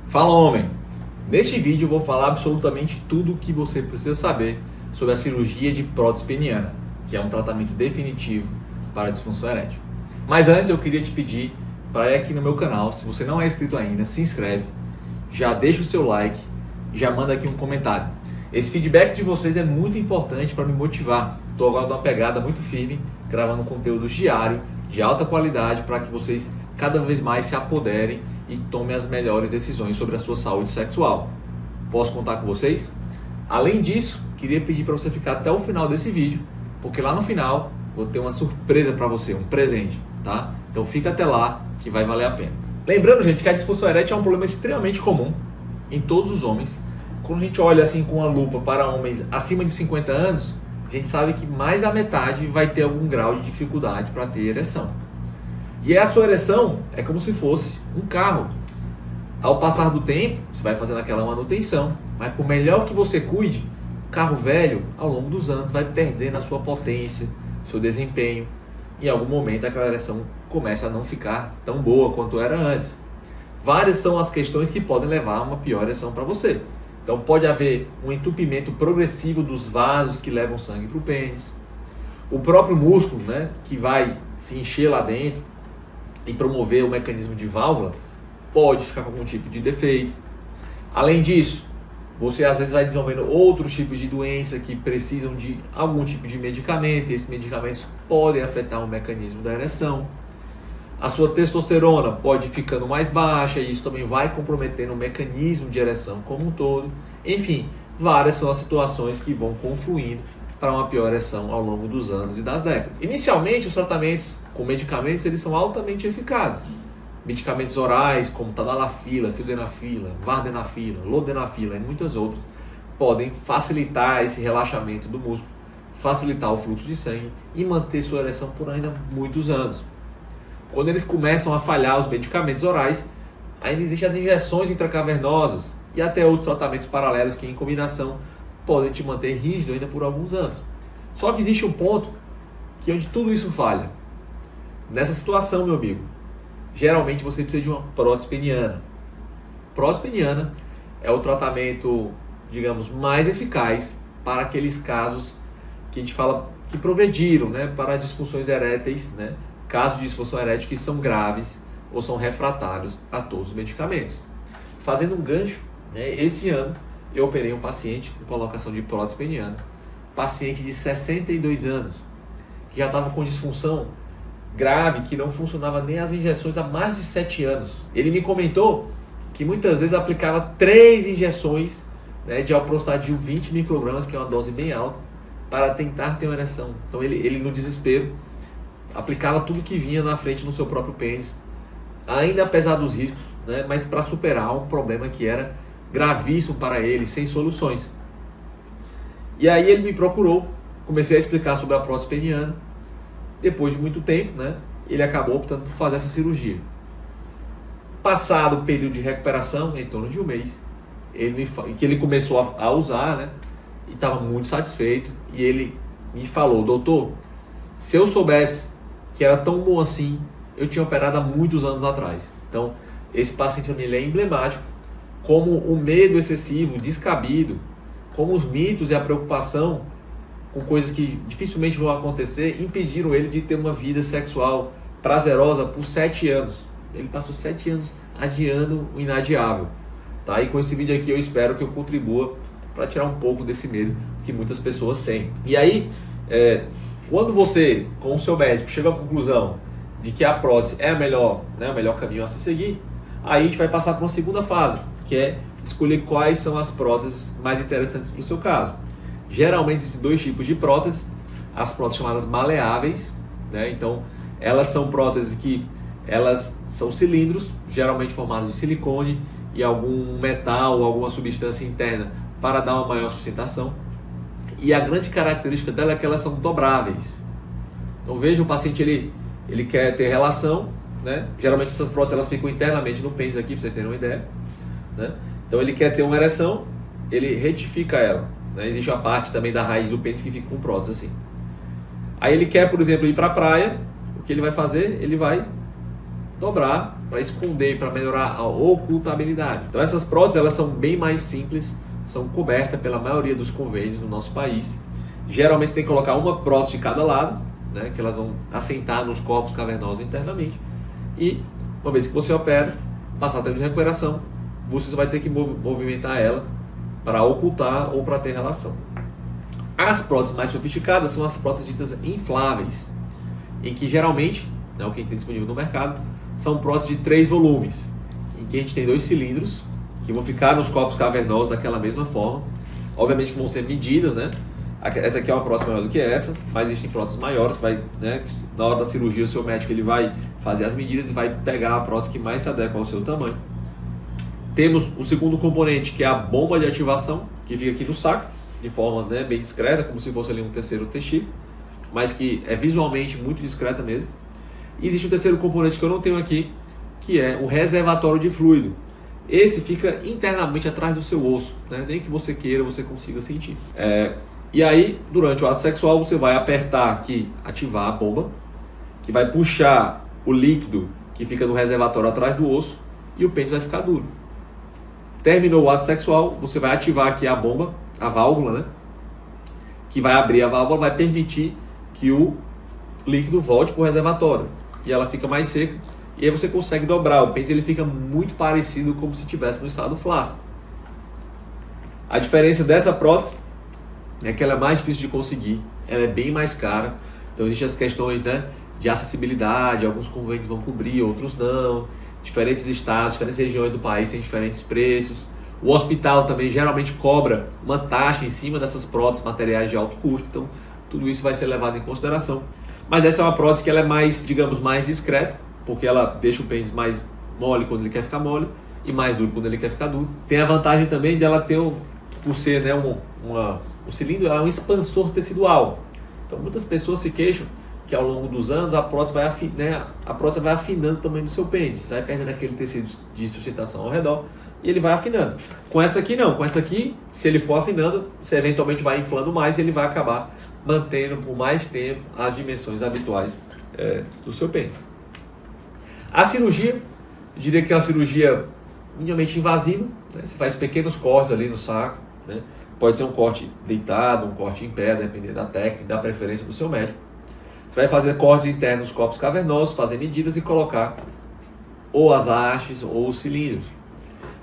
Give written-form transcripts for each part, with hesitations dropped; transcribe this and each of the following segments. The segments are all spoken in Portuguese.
Fala, homem! Neste vídeo eu vou falar absolutamente tudo o que você precisa saber sobre a cirurgia de prótese peniana, que é um tratamento definitivo para a disfunção erétil. Mas antes eu queria te pedir para ir aqui no meu canal, se você não é inscrito ainda, se inscreve, já deixa o seu like e já manda aqui um comentário. Esse feedback de vocês é muito importante para me motivar. Estou agora numa pegada muito firme, gravando conteúdos diário, de alta qualidade, para que vocês cada vez mais se apoderem e tomem as melhores decisões sobre a sua saúde sexual. Posso contar com vocês? Além disso, queria pedir para você ficar até o final desse vídeo, porque lá no final vou ter uma surpresa para você, um presente, tá? Então fica até lá que vai valer a pena. Lembrando, gente, que a disfunção erétil é um problema extremamente comum em todos os homens. Quando a gente olha assim com uma lupa para homens acima de 50 anos, a gente sabe que mais da metade vai ter algum grau de dificuldade para ter ereção. E a sua ereção é como se fosse um carro. Ao passar do tempo, você vai fazendo aquela manutenção, mas por melhor que você cuide, o carro velho, ao longo dos anos, vai perdendo a sua potência, seu desempenho. Em algum momento, aquela ereção começa a não ficar tão boa quanto era antes. Várias são as questões que podem levar a uma pior ereção para você. Então pode haver um entupimento progressivo dos vasos que levam sangue para o pênis. O próprio músculo, né, que vai se encher lá dentro e promover o mecanismo de válvula, pode ficar com algum tipo de defeito. Além disso, você às vezes vai desenvolvendo outros tipos de doença que precisam de algum tipo de medicamento, e esses medicamentos podem afetar o mecanismo da ereção. A sua testosterona pode ir ficando mais baixa e isso também vai comprometendo o mecanismo de ereção como um todo. Enfim, várias são as situações que vão confluindo para uma pior ereção ao longo dos anos e das décadas. Inicialmente, os tratamentos com medicamentos eles são altamente eficazes. Medicamentos orais como tadalafila, sildenafila, vardenafila, lodenafila e muitas outras podem facilitar esse relaxamento do músculo, facilitar o fluxo de sangue e manter sua ereção por ainda muitos anos. Quando eles começam a falhar os medicamentos orais, ainda existem as injeções intracavernosas e até outros tratamentos paralelos que em combinação podem te manter rígido ainda por alguns anos. Só que existe um ponto que onde tudo isso falha. Nessa situação, meu amigo, geralmente você precisa de uma prótese peniana. Prótese peniana é o tratamento, digamos, mais eficaz para aqueles casos que a gente fala que progrediram, né, para disfunções eréteis, né, casos de disfunção erétil que são graves ou são refratários a todos os medicamentos. Fazendo um gancho, né, esse ano eu operei um paciente com colocação de prótese peniana, paciente de 62 anos, que já estava com disfunção grave, que não funcionava nem as injeções há mais de 7 anos. Ele me comentou que muitas vezes aplicava 3 injeções, né, de alprostadil 20 microgramas, que é uma dose bem alta, para tentar ter uma ereção. Então ele no desespero aplicava tudo que vinha na frente no seu próprio pênis, ainda apesar dos riscos, né, mas para superar um problema que era gravíssimo para ele, sem soluções. E aí ele me procurou, comecei a explicar sobre a prótese peniana. Depois de muito tempo, né, ele acabou optando por fazer essa cirurgia. Passado o período de recuperação, em torno de um mês, que ele começou a usar, né, e estava muito satisfeito. E ele me falou: doutor, se eu soubesse que era tão bom assim, eu tinha operado há muitos anos atrás. Então, esse paciente ele é emblemático, como o medo excessivo, descabido, como os mitos e a preocupação com coisas que dificilmente vão acontecer, impediram ele de ter uma vida sexual prazerosa por 7 anos. Ele passou 7 anos adiando o inadiável. Tá? E com esse vídeo aqui eu espero que eu contribua para tirar um pouco desse medo que muitas pessoas têm. E aí, quando você, com o seu médico, chega à conclusão de que a prótese é o melhor caminho a se seguir, aí a gente vai passar para uma segunda fase, que é escolher quais são as próteses mais interessantes para o seu caso. Geralmente existem 2 tipos de próteses: as próteses chamadas maleáveis, né? Então elas são próteses que elas são cilindros, geralmente formados de silicone e algum metal ou alguma substância interna para dar uma maior sustentação. E a grande característica dela é que elas são dobráveis. Então veja, o paciente ele quer ter relação, né? Geralmente essas próteses elas ficam internamente no pênis aqui, para vocês terem uma ideia, né? Então ele quer ter uma ereção, ele retifica ela, né? Existe a parte também da raiz do pênis que fica com prótese assim. Aí ele quer, por exemplo, ir para a praia. O que ele vai fazer? Ele vai dobrar para esconder, para melhorar a ocultabilidade. Então essas próteses elas são bem mais simples, são cobertas pela maioria dos convênios no nosso país. Geralmente você tem que colocar uma prótese de cada lado, né, que elas vão assentar nos corpos cavernosos internamente. E uma vez que você opera, passar tempo de recuperação, você vai ter que movimentar ela para ocultar ou para ter relação. As próteses mais sofisticadas são as próteses ditas infláveis, em que geralmente, né, o que a gente tem disponível no mercado, são próteses de 3 volumes, em que a gente tem 2 cilindros, que vão ficar nos corpos cavernosos daquela mesma forma. Obviamente que vão ser medidas, né? Essa aqui é uma prótese maior do que essa, mas existem próteses maiores, que vai, né, na hora da cirurgia o seu médico ele vai fazer as medidas e vai pegar a prótese que mais se adequa ao seu tamanho. Temos o segundo componente, que é a bomba de ativação, que fica aqui no saco, de forma, né, bem discreta, como se fosse ali um terceiro testículo, mas que é visualmente muito discreta mesmo. E existe um terceiro componente que eu não tenho aqui, que é o reservatório de fluido. Esse fica internamente atrás do seu osso, né? Nem que você queira, você consiga sentir. E aí, durante o ato sexual, você vai apertar aqui, ativar a bomba, que vai puxar o líquido que fica no reservatório atrás do osso, e o pênis vai ficar duro. Terminou o ato sexual, você vai ativar aqui a bomba, a válvula, né? Que vai abrir a válvula, vai permitir que o líquido volte para o reservatório. E ela fica mais seca, e aí você consegue dobrar. O pênis ele fica muito parecido como se estivesse no estado flácido. A diferença dessa prótese é que ela é mais difícil de conseguir, ela é bem mais cara. Então existem as questões, né, de acessibilidade, alguns convênios vão cobrir, outros não. Diferentes estados, diferentes regiões do país têm diferentes preços. O hospital também geralmente cobra uma taxa em cima dessas próteses, materiais de alto custo. Então tudo isso vai ser levado em consideração. Mas essa é uma prótese que ela é mais, digamos, mais discreta, porque ela deixa o pênis mais mole quando ele quer ficar mole e mais duro quando ele quer ficar duro. Tem a vantagem também de ela ter, por ser, né, o cilindro é um expansor tecidual. Então muitas pessoas se queixam que ao longo dos anos a prótese vai afinando também do seu pênis. Você vai perdendo aquele tecido de sustentação ao redor e ele vai afinando. Com essa aqui não, com essa aqui, se ele for afinando, você eventualmente vai inflando mais e ele vai acabar mantendo por mais tempo as dimensões habituais do seu pênis. A cirurgia, eu diria que é uma cirurgia minimamente invasiva, né? Você faz pequenos cortes ali no saco, né? Pode ser um corte deitado, um corte em pé, dependendo da técnica, da preferência do seu médico. Você vai fazer cortes internos nos corpos cavernosos, fazer medidas e colocar ou as hastes ou os cilindros.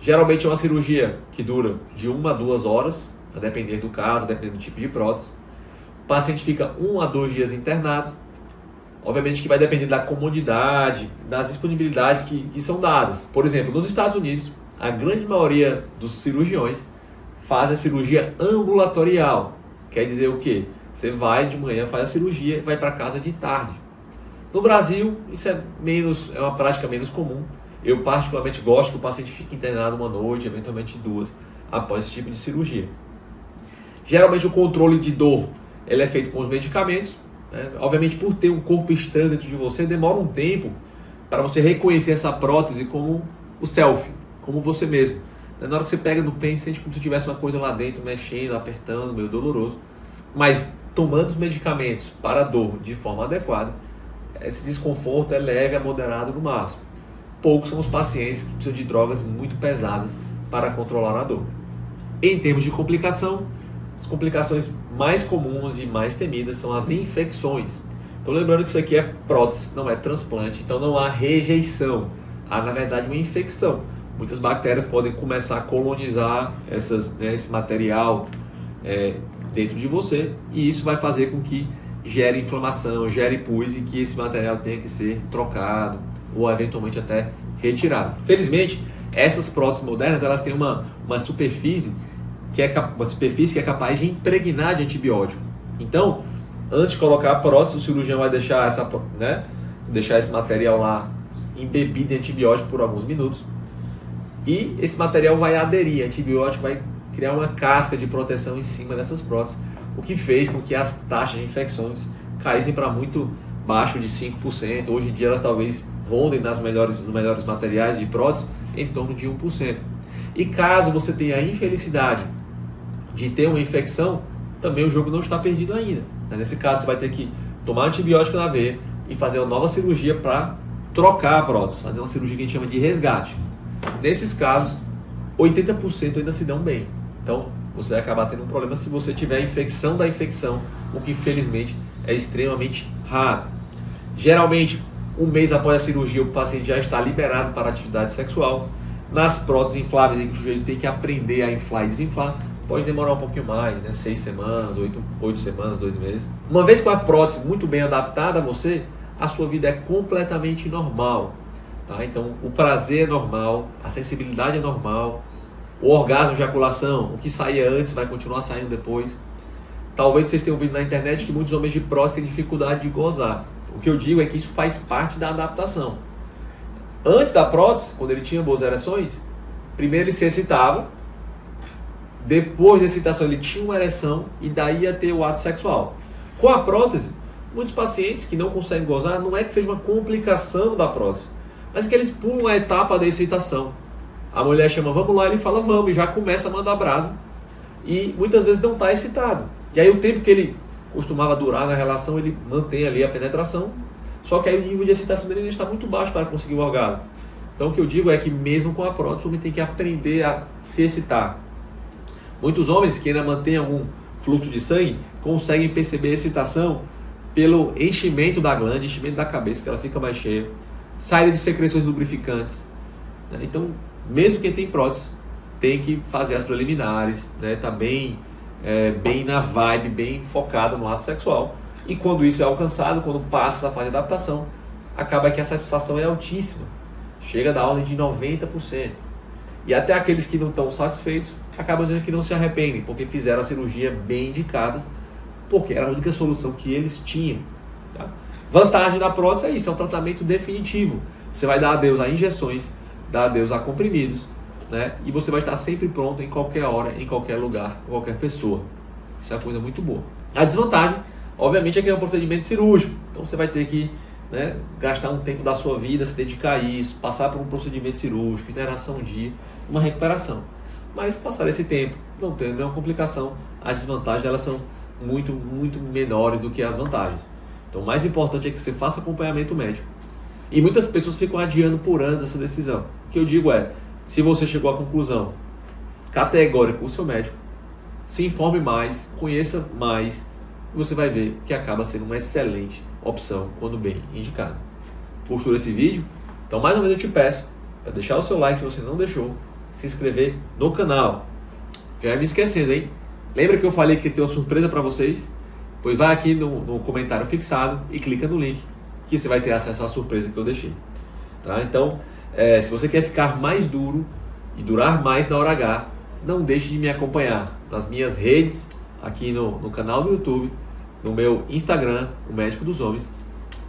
Geralmente é uma cirurgia que dura de 1 a 2 horas, a depender do caso, a depender do tipo de prótese. O paciente fica 1 a 2 dias internado. Obviamente que vai depender da comodidade, das disponibilidades que são dadas. Por exemplo, nos Estados Unidos, a grande maioria dos cirurgiões faz a cirurgia ambulatorial. Quer dizer o quê? Você vai de manhã, faz a cirurgia e vai para casa de tarde. No Brasil, isso é uma prática menos comum. Eu particularmente gosto que o paciente fique internado 1 noite, eventualmente 2, após esse tipo de cirurgia. Geralmente o controle de dor ele é feito com os medicamentos. Né? Obviamente, por ter um corpo estranho dentro de você, demora um tempo para você reconhecer essa prótese como o self, como você mesmo. Na hora que você pega no pênis, sente como se tivesse uma coisa lá dentro, mexendo, apertando, meio doloroso. Mas tomando os medicamentos para a dor de forma adequada, esse desconforto é leve a moderado no máximo. Poucos são os pacientes que precisam de drogas muito pesadas para controlar a dor. Em termos de complicação, as complicações mais comuns e mais temidas são as infecções. Então lembrando que isso aqui é prótese, não é transplante, então não há rejeição, há na verdade uma infecção. Muitas bactérias podem começar a colonizar esse material dentro de você e isso vai fazer com que gere inflamação, gere pus e que esse material tenha que ser trocado ou eventualmente até retirado. Felizmente, essas próteses modernas elas têm uma superfície que é capaz de impregnar de antibiótico. Então, antes de colocar a prótese, o cirurgião vai deixar esse material lá embebido em antibiótico por alguns minutos e esse material vai aderir, antibiótico vai criar uma casca de proteção em cima dessas próteses, o que fez com que as taxas de infecções caíssem para muito baixo de 5%. Hoje em dia elas talvez rondem nos melhores materiais de prótese em torno de 1%. E caso você tenha a infelicidade de ter uma infecção, também o jogo não está perdido ainda. Nesse caso você vai ter que tomar antibiótico na veia e fazer uma nova cirurgia para trocar a prótese, fazer uma cirurgia que a gente chama de resgate. Nesses casos, 80% ainda se dão bem. Então, você vai acabar tendo um problema se você tiver a infecção da infecção, o que infelizmente é extremamente raro. Geralmente, um mês após a cirurgia, o paciente já está liberado para a atividade sexual. Nas próteses infláveis, em que o sujeito tem que aprender a inflar e desinflar, pode demorar um pouquinho mais, né? 6 semanas, 8 semanas, 2 meses. Uma vez com a prótese muito bem adaptada a você, a sua vida é completamente normal. Tá? Então, o prazer é normal, a sensibilidade é normal, o orgasmo, ejaculação, o que saía antes vai continuar saindo depois. Talvez vocês tenham ouvido na internet que muitos homens de prótese têm dificuldade de gozar. O que eu digo é que isso faz parte da adaptação. Antes da prótese, quando ele tinha boas ereções, primeiro ele se excitava, depois da excitação ele tinha uma ereção e daí ia ter o ato sexual. Com a prótese, muitos pacientes que não conseguem gozar, não é que seja uma complicação da prótese, mas que eles pulam a etapa da excitação. A mulher chama, vamos lá, ele fala, vamos, e já começa a mandar brasa. E muitas vezes não está excitado. E aí o tempo que ele costumava durar na relação, ele mantém ali a penetração, só que aí o nível de excitação dele está muito baixo para conseguir o orgasmo. Então o que eu digo é que mesmo com a prótese, o homem tem que aprender a se excitar. Muitos homens que ainda mantêm algum fluxo de sangue, conseguem perceber a excitação pelo enchimento da glande, enchimento da cabeça, que ela fica mais cheia, saída de secreções lubrificantes. Então, mesmo quem tem prótese, tem que fazer as preliminares, né? Tá bem na vibe, bem focado no ato sexual. E quando isso é alcançado, quando passa essa fase de adaptação, acaba que a satisfação é altíssima. Chega da ordem de 90%. E até aqueles que não estão satisfeitos, acabam dizendo que não se arrependem, porque fizeram a cirurgia bem indicadas, porque era a única solução que eles tinham. Tá? Vantagem da prótese é isso, é um tratamento definitivo. Você vai dar adeus a injeções, dar adeus a comprimidos, né? E você vai estar sempre pronto em qualquer hora, em qualquer lugar, com qualquer pessoa. Isso é uma coisa muito boa. A desvantagem, obviamente, é que é um procedimento cirúrgico. Então você vai ter que, né, gastar um tempo da sua vida, se dedicar a isso, passar por um procedimento cirúrgico, internação um dia, uma recuperação. Mas passar esse tempo, não tendo nenhuma complicação, as desvantagens elas são muito, muito menores do que as vantagens. Então o mais importante é que você faça acompanhamento médico. E muitas pessoas ficam adiando por anos essa decisão. O que eu digo é, se você chegou à conclusão categórica com o seu médico, se informe mais, conheça mais, e você vai ver que acaba sendo uma excelente opção quando bem indicado. Gostou desse vídeo? Então mais uma vez eu te peço para deixar o seu like se você não deixou, se inscrever no canal. Já ia me esquecendo, hein? Lembra que eu falei que tem uma surpresa para vocês? Pois vai aqui no comentário fixado e clica no link que você vai ter acesso à surpresa que eu deixei. Tá? Então, se você quer ficar mais duro e durar mais na hora H, não deixe de me acompanhar nas minhas redes, aqui no canal do YouTube, no meu Instagram, o Médico dos Homens,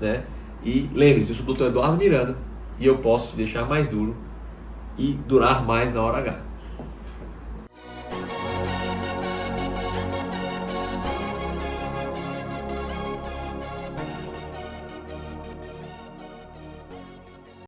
né? E lembre-se, eu sou o Dr. Eduardo Miranda e eu posso te deixar mais duro e durar mais na hora H.